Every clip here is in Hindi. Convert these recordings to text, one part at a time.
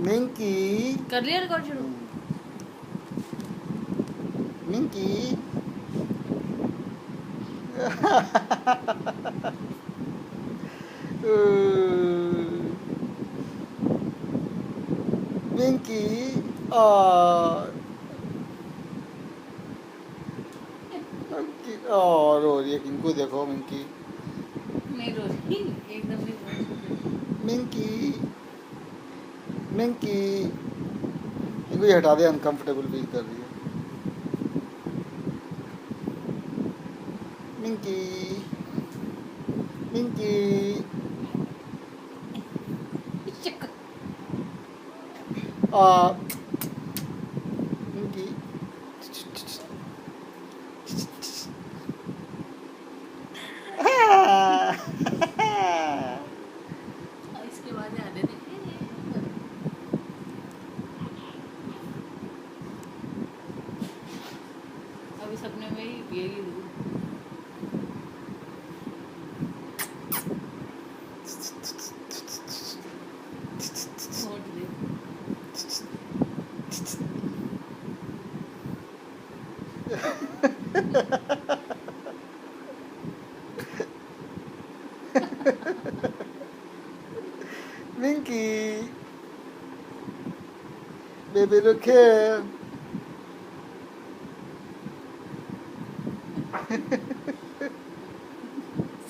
मिंकी कर लिया रिकॉर्ड शुरू। मिंकी मिंकी आ रो रही है। किंकू देखो मिंकी नहीं रो रही, एकदम नहीं रो रही। मिंकी मिंकी इनको ये हटा दे, अनकंफर्टेबल फील कर रही है। मिंकी मिंकी आ मिंकी इसके बाद आने दे। अभी सपने में ही पिएगी दूध। होठ दे। मिंकी बेबी लुक हियर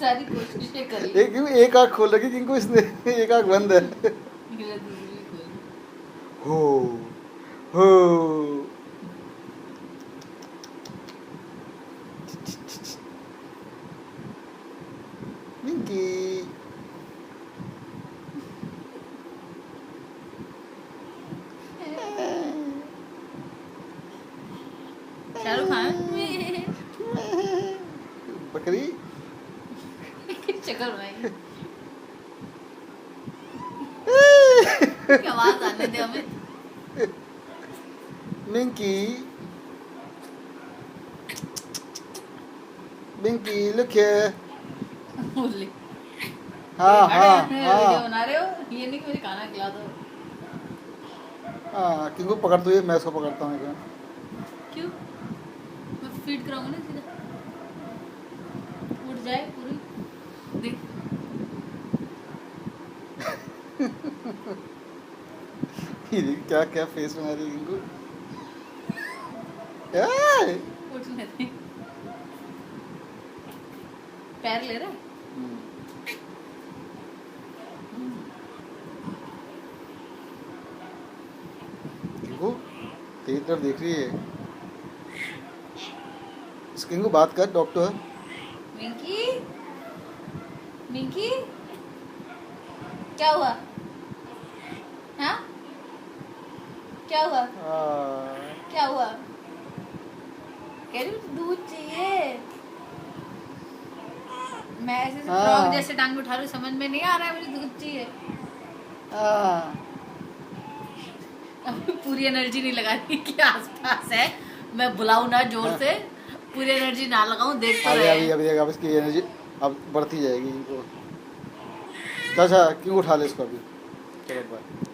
सारी कोशिशें कर ली। एक आंख खोल रखी किंकू इसने, एक आंख बंद है। मेरा दूसरी खोल। हो हो मिंकी शाहरुख खान बकरी शक्ल बनाई। क्या आवाज आने दे हमें। मिंकी मिंकी लुक हियर बोले हाँ हाँ वीडियो हाँ बना रहे हो, ये नहीं कि मुझे खाना खिला दो। हाँ किंकू पकड़ तो ये, मैं इसको पकड़ता हूँ एक बार। क्यों? मैं फीड कराऊंगा ना सीधा, उठ जाए पूरी। देख ये देख क्या क्या फेस बना रही है किंकू। उठने दे। पैर ले रहा है। किंकू तेरी तरफ देख रही है। इस किंकू बात कर डॉक्टर। मिंकी मिंकी क्या हुआ? हाँ क्या हुआ? क्या हुआ? कह रही हूँ दूध चाहिए। मैं ऐसे फ्रॉग जैसे टांग उठा रही हूँ, समझ में नहीं आ रहा है मुझे दूध चाहिए। अभी पूरी एनर्जी नहीं लगा रही कि आसपास है, मैं बुलाऊं ना जोर से, पूरी एनर्जी ना लगाऊं, देख तो रहे हैं। अभी अब इसकी एनर्जी अब बढ़ती जाएगी इनको। अच्छा क्यों उठा ले इसको अभी। चलो बाय।